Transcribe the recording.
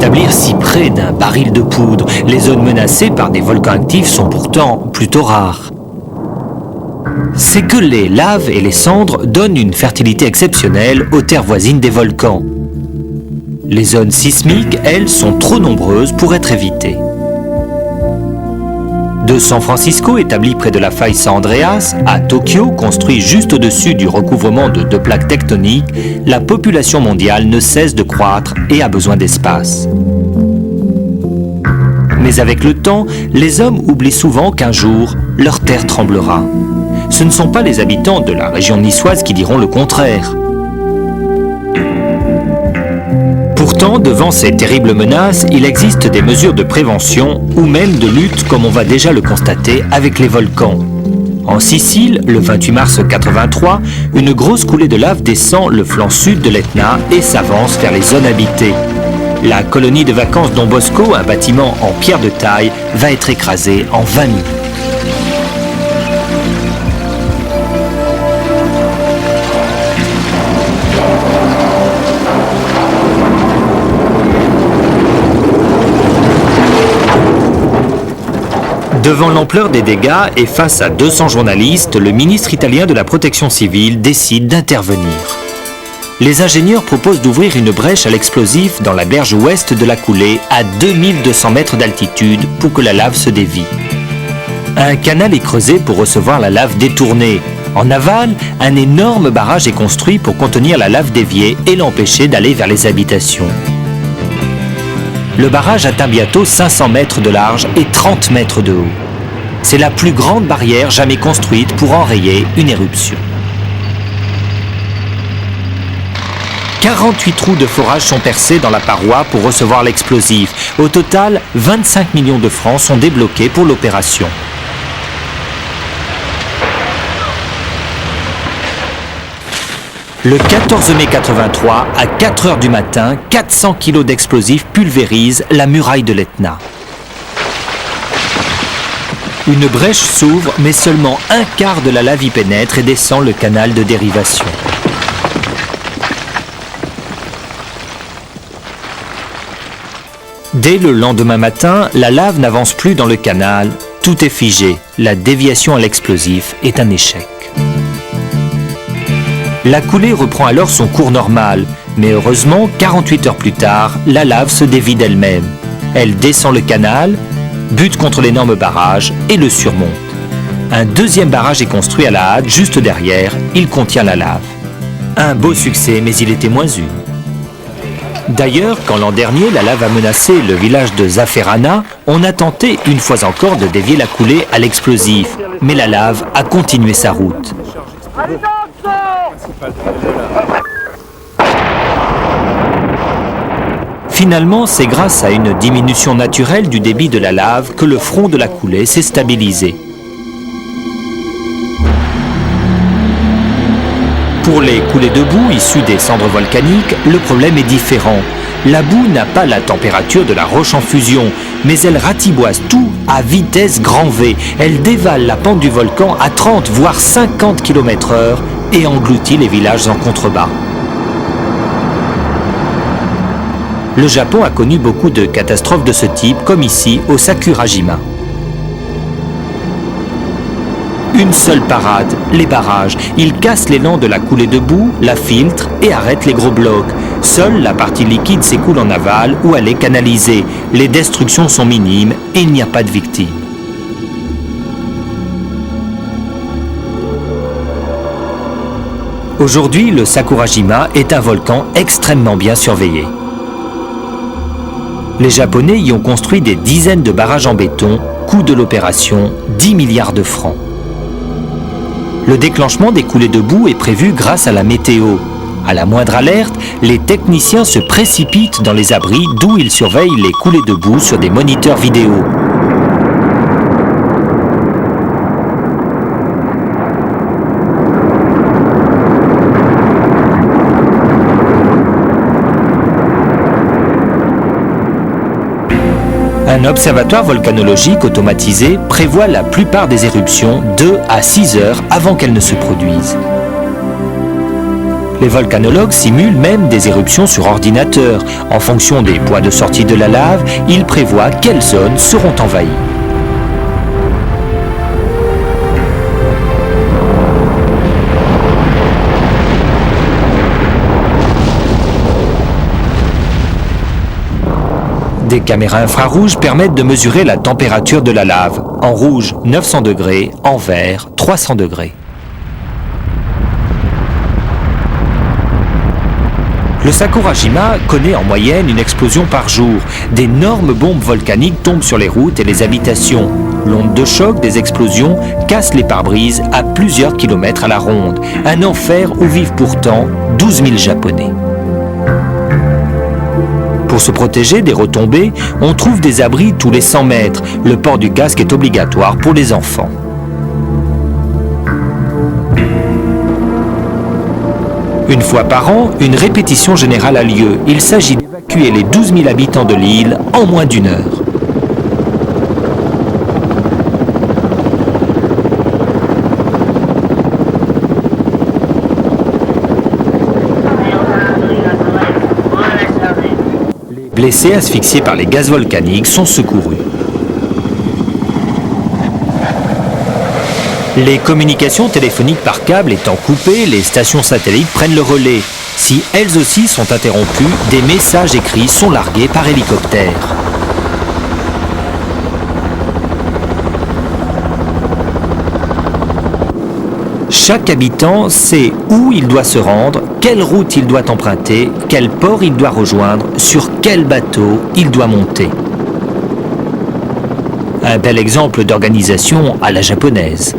s'établir si près d'un baril de poudre. Les zones menacées par des volcans actifs sont pourtant plutôt rares. C'est que les laves et les cendres donnent une fertilité exceptionnelle aux terres voisines des volcans. Les zones sismiques, elles, sont trop nombreuses pour être évitées. De San Francisco, établi près de la faille San Andreas, à Tokyo, construit juste au-dessus du recouvrement de 2 plaques tectoniques, la population mondiale ne cesse de croître et a besoin d'espace. Mais avec le temps, les hommes oublient souvent qu'un jour, leur terre tremblera. Ce ne sont pas les habitants de la région niçoise qui diront le contraire. Pourtant, devant ces terribles menaces, il existe des mesures de prévention ou même de lutte comme on va déjà le constater avec les volcans. En Sicile, le 28 mars 83, une grosse coulée de lave descend le flanc sud de l'Etna et s'avance vers les zones habitées. La colonie de vacances Don Bosco, un bâtiment en pierre de taille, va être écrasée en 20 minutes. Devant l'ampleur des dégâts et face à 200 journalistes, le ministre italien de la Protection civile décide d'intervenir. Les ingénieurs proposent d'ouvrir une brèche à l'explosif dans la berge ouest de la coulée à 2200 mètres d'altitude pour que la lave se dévie. Un canal est creusé pour recevoir la lave détournée. En aval, un énorme barrage est construit pour contenir la lave déviée et l'empêcher d'aller vers les habitations. Le barrage atteint bientôt 500 mètres de large et 30 mètres de haut. C'est la plus grande barrière jamais construite pour enrayer une éruption. 48 trous de forage sont percés dans la paroi pour recevoir l'explosif. Au total, 25 millions de francs sont débloqués pour l'opération. Le 14 mai 83, à 4 heures du matin, 400 kg d'explosifs pulvérisent la muraille de l'Etna. Une brèche s'ouvre, mais seulement un quart de la lave y pénètre et descend le canal de dérivation. Dès le lendemain matin, la lave n'avance plus dans le canal. Tout est figé. La déviation à l'explosif est un échec. La coulée reprend alors son cours normal, mais heureusement, 48 heures plus tard, la lave se dévie d'elle-même. Elle descend le canal, bute contre l'énorme barrage et le surmonte. Un deuxième barrage est construit à la hâte, juste derrière, il contient la lave. Un beau succès, mais il était moins une. D'ailleurs, quand l'an dernier, la lave a menacé le village de Zafferana, on a tenté une fois encore de dévier la coulée à l'explosif, mais la lave a continué sa route. Finalement, c'est grâce à une diminution naturelle du débit de la lave que le front de la coulée s'est stabilisé. Pour les coulées de boue issues des cendres volcaniques, le problème est différent. La boue n'a pas la température de la roche en fusion, mais elle ratiboise tout à vitesse grand V. Elle dévale la pente du volcan à 30 voire 50 km/h et engloutit les villages en contrebas. Le Japon a connu beaucoup de catastrophes de ce type, comme ici au Sakurajima. Une seule parade, les barrages. Ils cassent l'élan de la coulée de boue, la filtrent et arrêtent les gros blocs. Seule la partie liquide s'écoule en aval où elle est canalisée. Les destructions sont minimes et il n'y a pas de victimes. Aujourd'hui, le Sakurajima est un volcan extrêmement bien surveillé. Les Japonais y ont construit des dizaines de barrages en béton, coût de l'opération 10 milliards de francs. Le déclenchement des coulées de boue est prévu grâce à la météo. À la moindre alerte, les techniciens se précipitent dans les abris d'où ils surveillent les coulées de boue sur des moniteurs vidéo. Un observatoire volcanologique automatisé prévoit la plupart des éruptions 2 à 6 heures avant qu'elles ne se produisent. Les volcanologues simulent même des éruptions sur ordinateur. En fonction des points de sortie de la lave, ils prévoient quelles zones seront envahies. Des caméras infrarouges permettent de mesurer la température de la lave. En rouge, 900 degrés, en vert, 300 degrés. Le Sakurajima connaît en moyenne une explosion par jour. D'énormes bombes volcaniques tombent sur les routes et les habitations. L'onde de choc des explosions casse les pare-brises à plusieurs kilomètres à la ronde. Un enfer où vivent pourtant 12 000 Japonais. Pour se protéger des retombées, on trouve des abris tous les 100 mètres. Le port du casque est obligatoire pour les enfants. Une fois par an, une répétition générale a lieu. Il s'agit d'évacuer les 12 000 habitants de l'île en moins d'1 heure. Les blessés asphyxiés par les gaz volcaniques sont secourus. Les communications téléphoniques par câble étant coupées, les stations satellites prennent le relais. Si elles aussi sont interrompues, des messages écrits sont largués par hélicoptère. Chaque habitant sait où il doit se rendre, quelle route il doit emprunter, quel port il doit rejoindre, sur quel bateau il doit monter. Un bel exemple d'organisation à la japonaise.